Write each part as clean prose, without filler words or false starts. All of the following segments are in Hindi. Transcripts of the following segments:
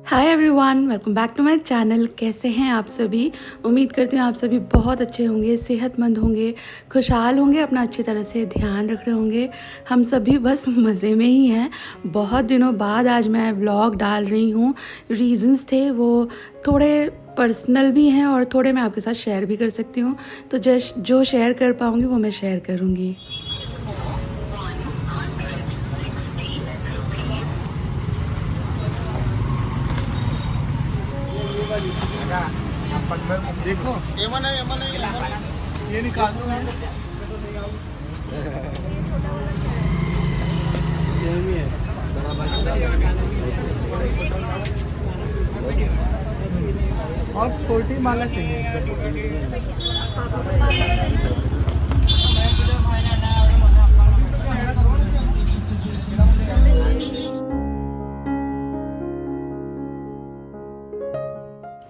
Hi everyone, welcome back to my channel. कैसे हैं आप सभी? उम्मीद करती हूँ आप सभी बहुत अच्छे होंगे, सेहतमंद होंगे, खुशहाल होंगे, अपना अच्छी तरह से ध्यान रख रहे होंगे। हम सभी बस मज़े में ही हैं। बहुत दिनों बाद आज मैं व्लॉग डाल रही हूँ। रीजंस थे वो थोड़े पर्सनल भी हैं और थोड़े मैं आपके साथ शेयर भी कर सकती हूँ। तो जो शेयर कर पाऊँगी वो मैं शेयर करूँगी। देखो ये निकाल दो और छोटी माला चाहिए।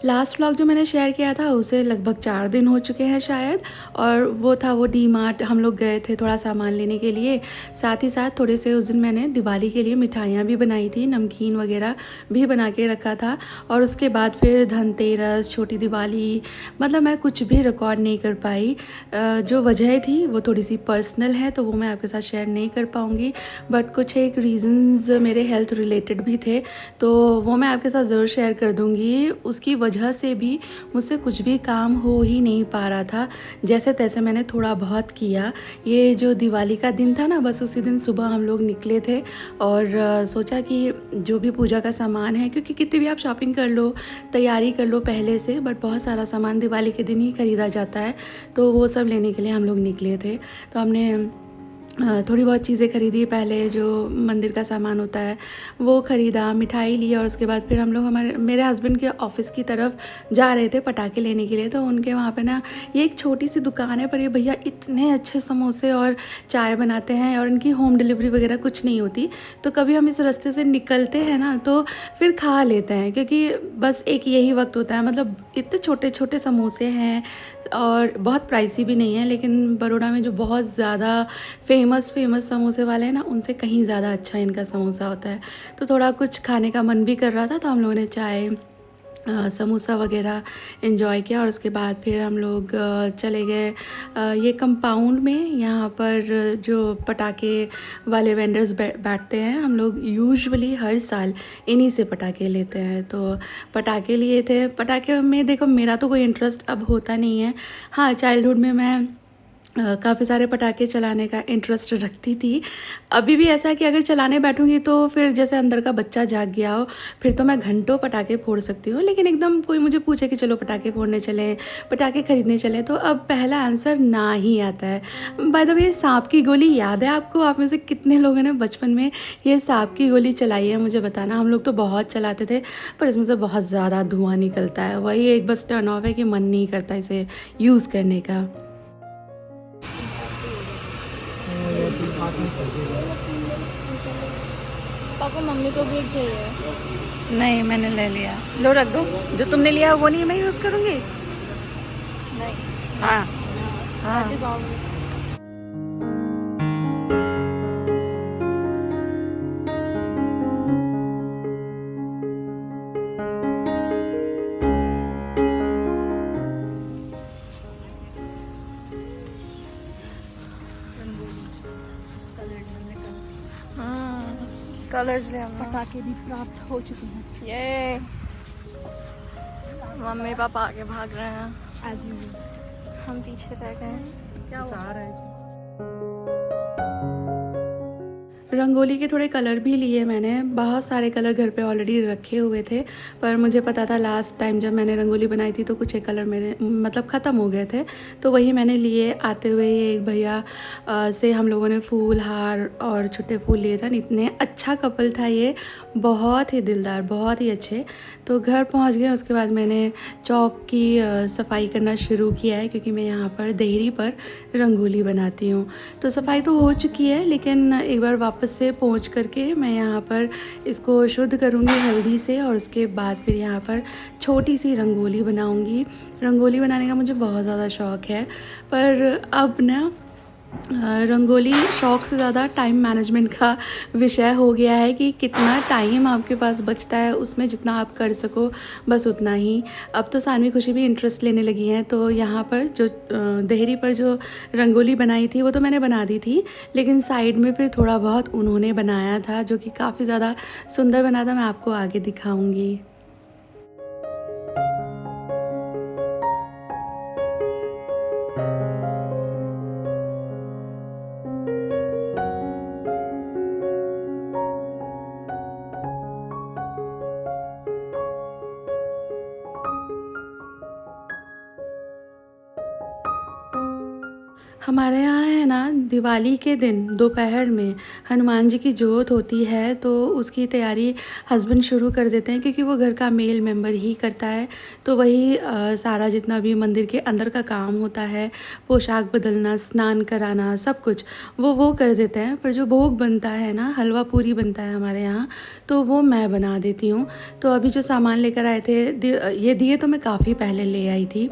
लास्ट व्लॉग जो मैंने शेयर किया था उसे लगभग 4 दिन हो चुके हैं शायद, और वो था वो डी मार्ट हम लोग गए थे थोड़ा सामान लेने के लिए। साथ ही साथ थोड़े से उस दिन मैंने दिवाली के लिए मिठाइयाँ भी बनाई थी, नमकीन वगैरह भी बना के रखा था। और उसके बाद फिर धनतेरस, छोटी दिवाली, मतलब मैं कुछ भी रिकॉर्ड नहीं कर पाई। जो वजह थी वो थोड़ी सी पर्सनल है तो वो मैं आपके साथ शेयर नहीं कर पाऊँगी, बट कुछ एक रीज़न्स मेरे हेल्थ रिलेटेड भी थे तो वो मैं आपके साथ ज़रूर शेयर कर दूँगी। उसकी वजह से भी मुझसे कुछ भी काम हो ही नहीं पा रहा था। जैसे तैसे मैंने थोड़ा बहुत किया। ये जो दिवाली का दिन था ना, बस उसी दिन सुबह हम लोग निकले थे और सोचा कि जो भी पूजा का सामान है, क्योंकि कितनी भी आप शॉपिंग कर लो, तैयारी कर लो पहले से, बट बहुत सारा सामान दिवाली के दिन ही ख़रीदा जाता है, तो वो सब लेने के लिए हम लोग निकले थे। तो हमने थोड़ी बहुत चीज़ें ख़रीदी। पहले जो मंदिर का सामान होता है वो ख़रीदा, मिठाई ली, और उसके बाद फिर हम लोग मेरे हस्बैंड के ऑफ़िस की तरफ जा रहे थे पटाखे लेने के लिए। तो उनके वहाँ पे ना ये एक छोटी सी दुकान है, पर ये भैया इतने अच्छे समोसे और चाय बनाते हैं, और इनकी होम डिलीवरी वगैरह कुछ नहीं होती। तो कभी हम इस रास्ते से निकलते हैं ना तो फिर खा लेते हैं, क्योंकि बस एक यही वक्त होता है। मतलब इतने छोटे छोटे समोसे हैं और बहुत प्राइसी भी नहीं है, लेकिन बड़ौदा में जो बहुत ज़्यादा फेमस समोसे वाले हैं ना, उनसे कहीं ज़्यादा अच्छा इनका समोसा होता है। तो थोड़ा कुछ खाने का मन भी कर रहा था, तो हम लोगों ने चाय समोसा वगैरह एंजॉय किया। और उसके बाद फिर हम लोग चले गए ये कंपाउंड में। यहाँ पर जो पटाखे वाले वेंडर्स बैठते हैं, हम लोग यूजुअली हर साल इन्हीं से पटाखे लेते हैं। तो पटाखे लिए थे। पटाखे में देखो मेरा तो कोई इंटरेस्ट अब होता नहीं है। हाँ, चाइल्डहुड में मैं काफ़ी सारे पटाखे चलाने का इंटरेस्ट रखती थी। अभी भी ऐसा है कि अगर चलाने बैठूंगी तो फिर जैसे अंदर का बच्चा जाग गया हो, फिर तो मैं घंटों पटाखे फोड़ सकती हूँ। लेकिन एकदम कोई मुझे पूछे कि चलो पटाखे फोड़ने चलें, पटाखे खरीदने चलें, तो अब पहला आंसर ना ही आता है। बाय द वे, सांप की गोली याद है आपको? आप में से कितने लोगों ने बचपन में ये सांप की गोली चलाई है, मुझे बताना। हम लोग तो बहुत चलाते थे, पर इसमें से बहुत ज़्यादा धुआं निकलता है। वही एक बस टर्न ऑफ है कि मन नहीं करता इसे यूज़ करने का। पापा मम्मी को भी एक चाहिए। नहीं, मैंने ले लिया। लो रख दो। जो तुमने लिया वो नहीं मैं यूज़ करूँगी। नहीं, हाँ हाँ। that is always। कलर्स ले आना। पटाखे भी प्राप्त हो चुके हैं। ये मम्मी पापा आगे भाग रहे हैं, एज यूजुअल हम पीछे रह गए हैं। क्या हुआ? रंगोली के थोड़े कलर भी लिए मैंने। बहुत सारे कलर घर पे ऑलरेडी रखे हुए थे, पर मुझे पता था लास्ट टाइम जब मैंने रंगोली बनाई थी तो कुछ एक कलर मेरे मतलब ख़त्म हो गए थे, तो वही मैंने लिए। आते हुए ये एक भैया से हम लोगों ने फूल, हार और छोटे फूल लिए थे। इतने अच्छा कपल था ये, बहुत ही दिलदार, बहुत ही अच्छे। तो घर पहुंच गए। उसके बाद मैंने चौक की सफाई करना शुरू किया है, क्योंकि मैं यहाँ पर देहरी पर रंगोली बनाती हूँ। तो सफाई तो हो चुकी है, लेकिन एक बार वापस से पोंछ करके मैं यहाँ पर इसको शुद्ध करूँगी हल्दी से, और उसके बाद फिर यहाँ पर छोटी सी रंगोली बनाऊँगी। रंगोली बनाने का मुझे बहुत ज़्यादा शौक़ है, पर अब ना रंगोली शौक़ से ज़्यादा टाइम मैनेजमेंट का विषय हो गया है कि कितना टाइम आपके पास बचता है, उसमें जितना आप कर सको बस उतना ही। अब तो सानवी खुशी भी इंटरेस्ट लेने लगी हैं, तो यहाँ पर जो देहरी पर जो रंगोली बनाई थी वो तो मैंने बना दी थी, लेकिन साइड में फिर थोड़ा बहुत उन्होंने बनाया था जो कि काफ़ी ज़्यादा सुंदर बना था। मैं आपको आगे दिखाऊँगी। हमारे यहाँ है ना, दिवाली के दिन दोपहर में हनुमान जी की जोत होती है, तो उसकी तैयारी हस्बैंड शुरू कर देते हैं क्योंकि वो घर का मेल मेंबर ही करता है। तो वही सारा जितना भी मंदिर के अंदर का काम होता है, पोशाक बदलना, स्नान कराना, सब कुछ वो कर देते हैं। पर जो भोग बनता है ना, हलवा पूरी बनता है हमारे यहाँ, तो वो मैं बना देती हूँ। तो अभी जो सामान लेकर आए थे, ये दिए तो मैं काफ़ी पहले ले आई थी।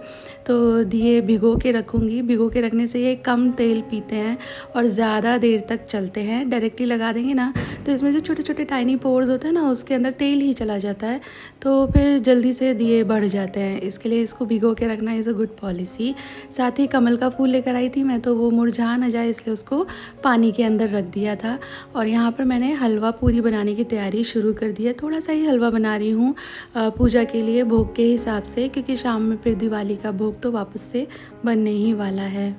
तो दिए भिगो के रखूँगी। भिगो के रखने से ये कम तेल पीते हैं और ज़्यादा देर तक चलते हैं। डायरेक्टली लगा देंगे ना तो इसमें जो छोटे छोटे टाइनी पोर्स होते हैं ना, उसके अंदर तेल ही चला जाता है, तो फिर जल्दी से दिए बढ़ जाते हैं। इसके लिए इसको भिगो के रखना इज़ अ गुड पॉलिसी। साथ ही कमल का फूल लेकर आई थी मैं, तो वो मुरझा ना जाए इसलिए उसको पानी के अंदर रख दिया था। और यहाँ पर मैंने हलवा पूरी बनाने की तैयारी शुरू कर दी है। थोड़ा सा ही हलवा बना रही हूँ पूजा के लिए, भोग के हिसाब से, क्योंकि शाम में फिर दिवाली का भोग तो वापस से बनने ही वाला है।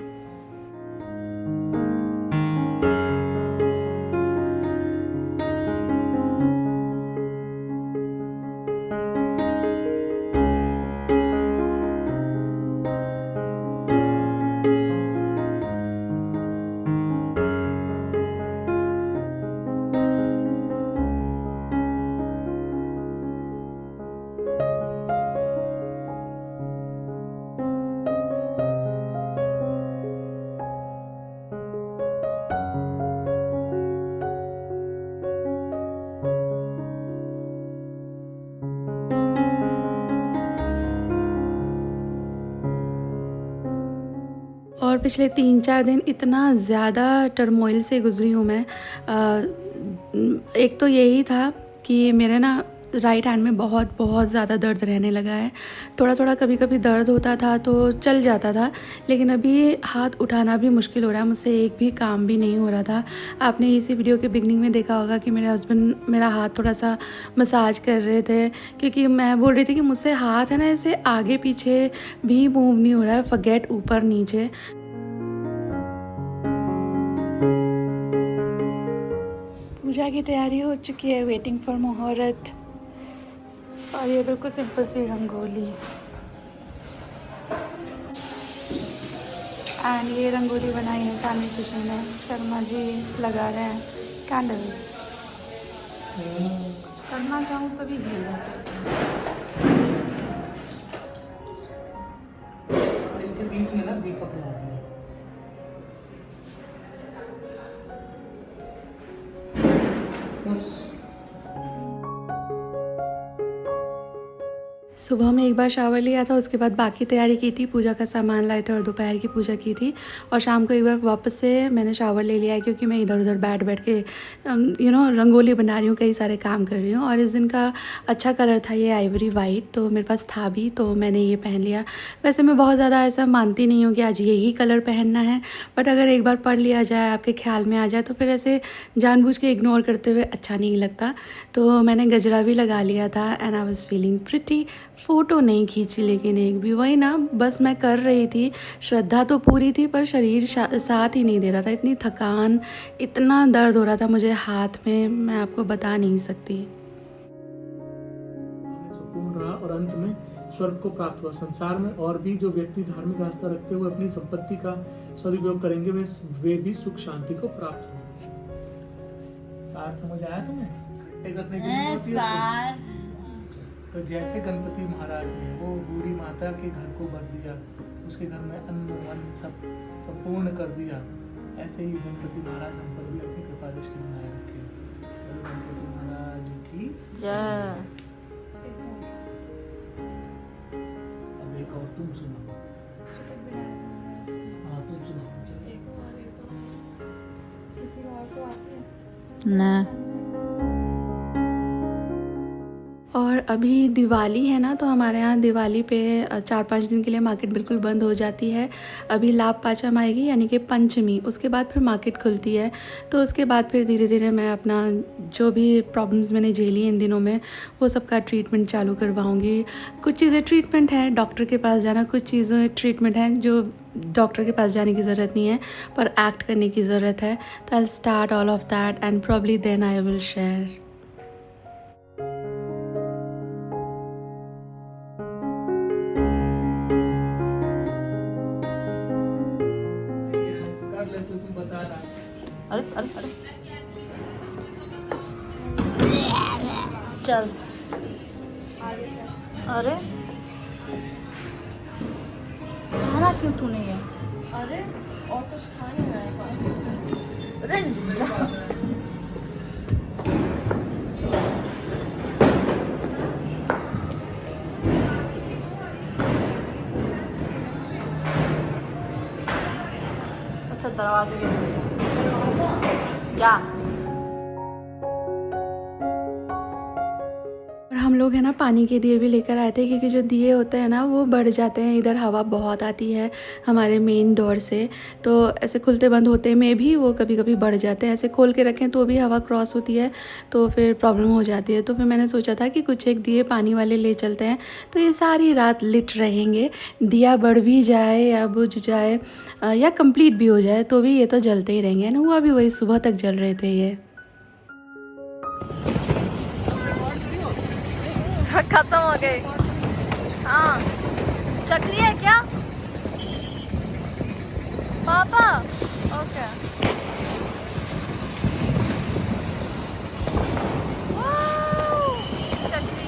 और पिछले 3-4 दिन इतना ज़्यादा टर्मोइल से गुज़री हूँ मैं। एक तो यही था कि मेरे ना राइट हैंड में बहुत बहुत ज़्यादा दर्द रहने लगा है। थोड़ा थोड़ा कभी कभी दर्द होता था तो चल जाता था, लेकिन अभी हाथ उठाना भी मुश्किल हो रहा है, मुझसे एक भी काम भी नहीं हो रहा था। आपने इसी वीडियो के बिगनिंग में देखा होगा कि मेरे हस्बैंड मेरा हाथ थोड़ा सा मसाज कर रहे थे, क्योंकि मैं बोल रही थी कि मुझसे हाथ है ना ऐसे आगे पीछे भी मूव नहीं हो रहा है, फॉरगेट ऊपर नीचे। पूजा की तैयारी हो चुकी है, वेटिंग फॉर मुहूर्त। और ये बिल्कुल सिंपल सी रंगोली, एंड ये रंगोली बनाई है सानवी खुशी ने। शर्मा जी लगा रहे हैं कैंडल। करना चाहूँ तभी हिल जाता है। इनके बीच में ना दीपक लगा दिया। बस सुबह में एक बार शावर लिया था, उसके बाद बाकी तैयारी की थी, पूजा का सामान लाए थे और दोपहर की पूजा की थी। और शाम को एक बार वापस से मैंने शावर ले लिया है, क्योंकि मैं इधर उधर बैठ के रंगोली बना रही हूँ, कई सारे काम कर रही हूँ। और इस दिन का अच्छा कलर था ये आइवरी वाइट, तो मेरे पास था भी, तो मैंने ये पहन लिया। वैसे मैं बहुत ज़्यादा ऐसा मानती नहीं हूँ कि आज यही कलर पहनना है, बट अगर एक बार पढ़ लिया जाए, आपके ख्याल में आ जाए, तो फिर ऐसे जानबूझ के इग्नोर करते हुए अच्छा नहीं लगता। तो मैंने गजरा भी लगा लिया था and I was feeling pretty. Photo नहीं खींची लेकिन एक भी, वही ना, बस मैं कर रही थी। श्रद्धा तो पूरी थी पर शरीर साथ ही नहीं दे रहा था। इतनी थकान, इतना दर्द हो रहा था मुझे हाथ में, मैं आपको बता नहीं सकती। सुकून रहा और अंत में स्वर्ग को प्राप्त हुआ। संसार में और भी जो व्यक्ति धार्मिक आस्था रखते हुए अपनी संपत्ति का सदुपयोग करेंगे, वे भी सुख शांति को प्राप्त होंगे। सार समझ आया तुम्हें? खट्टे करने के लिए होती है। तो जैसे गणपति महाराज ने वो बूढ़ी माता के घर को भर दिया, उसके घर में अन्न वन्न सब पूर्ण कर दिया, ऐसे ही गणपति महाराज हम पर भी अपनी कृपा दृष्टि बनाए रखे। बोलो गणपति महाराज की जय। अब एक और तुम सुनाओ। हाँ तुम सुनाओ। ना। और अभी दिवाली है ना, तो हमारे यहाँ दिवाली पे 4-5 दिन के लिए मार्केट बिल्कुल बंद हो जाती है। अभी लाभ पाचम आएगी यानी कि पंचमी, उसके बाद फिर मार्केट खुलती है। तो उसके बाद फिर धीरे धीरे मैं अपना जो भी प्रॉब्लम्स मैंने झेली इन दिनों में वो सबका ट्रीटमेंट चालू करवाऊँगी। कुछ चीज़ें ट्रीटमेंट है डॉक्टर के पास जाना, कुछ चीज़ें ट्रीटमेंट हैं जो डॉक्टर के पास जाने की ज़रूरत नहीं है पर एक्ट करने की ज़रूरत है। तो I start all of that and probably then I will share. अरे अरे अरे चल। अरे खाना क्यों तूने ये? अरे और कुछ था नहीं मेरे पास। अरे जा। अच्छा दरवाजे के या और हम लोग है ना पानी के दिए भी लेकर आए थे क्योंकि जो दिए होते हैं ना वो बढ़ जाते हैं। इधर हवा बहुत आती है हमारे मेन डोर से, तो ऐसे खुलते बंद होते में भी वो कभी कभी बढ़ जाते हैं। ऐसे खोल के रखें तो भी हवा क्रॉस होती है तो फिर प्रॉब्लम हो जाती है। तो फिर मैंने सोचा था कि कुछ एक दिए पानी वाले ले चलते हैं तो ये सारी रात लिट रहेंगे। दिया बढ़ भी जाए या बुझ जाए या कंप्लीट भी हो जाए तो भी ये तो जलते ही रहेंगे ना। हुआ भी वही, सुबह तक जल रहे थे ये। खत्म हो गई। हाँ चक्री है क्या पापा? ओके चक्री।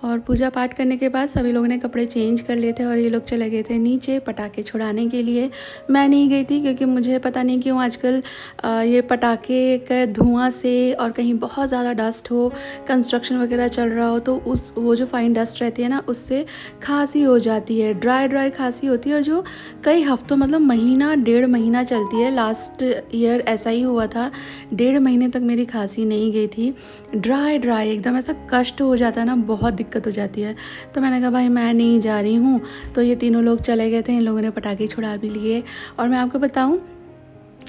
और पूजा पाठ करने के बाद सभी लोगों ने कपड़े चेंज कर लिए थे और ये लोग चले गए थे नीचे पटाखे छुड़ाने के लिए। मैं नहीं गई थी क्योंकि मुझे पता नहीं क्यों आजकल ये पटाखे का धुआं से और कहीं बहुत ज़्यादा डस्ट हो, कंस्ट्रक्शन वगैरह चल रहा हो तो वो जो फाइन डस्ट रहती है ना उससे खांसी हो जाती है, ड्राई खांसी होती है और जो कई हफ्तों मतलब महीना 1.5 महीना चलती है। लास्ट ईयर ऐसा ही हुआ था, 1.5 महीने तक मेरी खांसी नहीं गई थी। ड्राई एकदम ऐसा कष्ट हो जाता है ना, बहुत दिक्कत हो जाती है। तो मैंने कहा भाई मैं नहीं जा रही हूँ। तो ये तीनों लोग चले गए थे, इन लोगों ने पटाखे छुड़ा भी लिए। और मैं आपको बताऊँ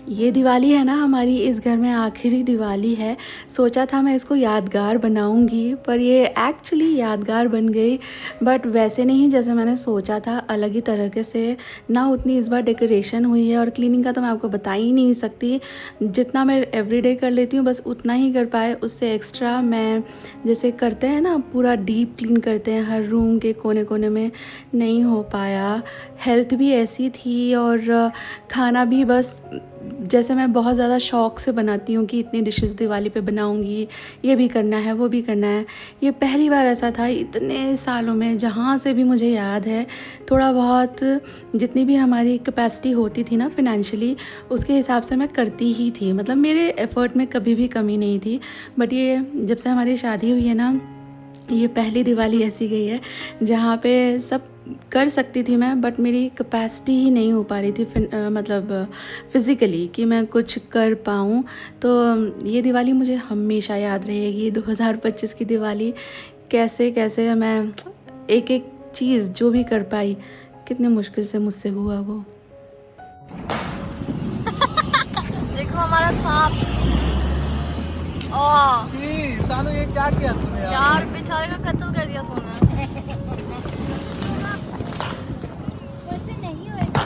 ये दिवाली है ना हमारी इस घर में आखिरी दिवाली है। सोचा था मैं इसको यादगार बनाऊंगी पर ये एक्चुअली यादगार बन गई, बट वैसे नहीं जैसे मैंने सोचा था, अलग ही तरीके से ना। उतनी इस बार डेकोरेशन हुई है और क्लीनिंग का तो मैं आपको बता ही नहीं सकती। जितना मैं एवरीडे कर लेती हूँ बस उतना ही कर पाए, उससे एक्स्ट्रा मैं जैसे करते हैं ना पूरा डीप क्लीन करते हैं हर रूम के कोने कोने में, नहीं हो पाया। हेल्थ भी ऐसी थी और खाना भी बस जैसे मैं बहुत ज़्यादा शौक से बनाती हूँ कि इतनी डिशेस दिवाली पे बनाऊँगी, ये भी करना है वो भी करना है। ये पहली बार ऐसा था इतने सालों में, जहाँ से भी मुझे याद है थोड़ा बहुत जितनी भी हमारी कैपेसिटी होती थी ना फिनेंशियली उसके हिसाब से मैं करती ही थी। मतलब मेरे एफ़र्ट में कभी भी कमी नहीं थी। बट ये जब से हमारी शादी हुई है ना, ये पहली दिवाली ऐसी गई है जहाँ पे सब कर सकती थी मैं, बट मेरी कैपेसिटी ही नहीं हो पा रही थी मतलब फ़िज़िकली कि मैं कुछ कर पाऊँ। तो ये दिवाली मुझे हमेशा याद रहेगी। 2025 की दिवाली कैसे कैसे मैं एक एक चीज़ जो भी कर पाई, कितने मुश्किल से मुझसे हुआ वो। देखो हमारा सांप। सानू ये क्या किया तूने यार बेचारे का कत्ल कर दिया तूने। वैसे नहीं होएगा।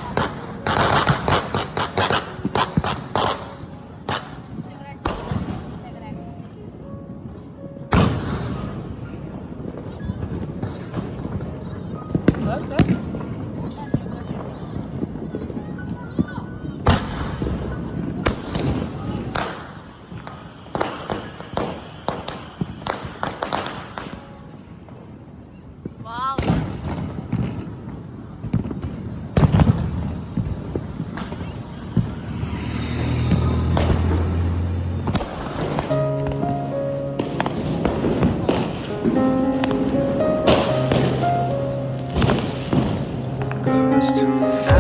us tonight.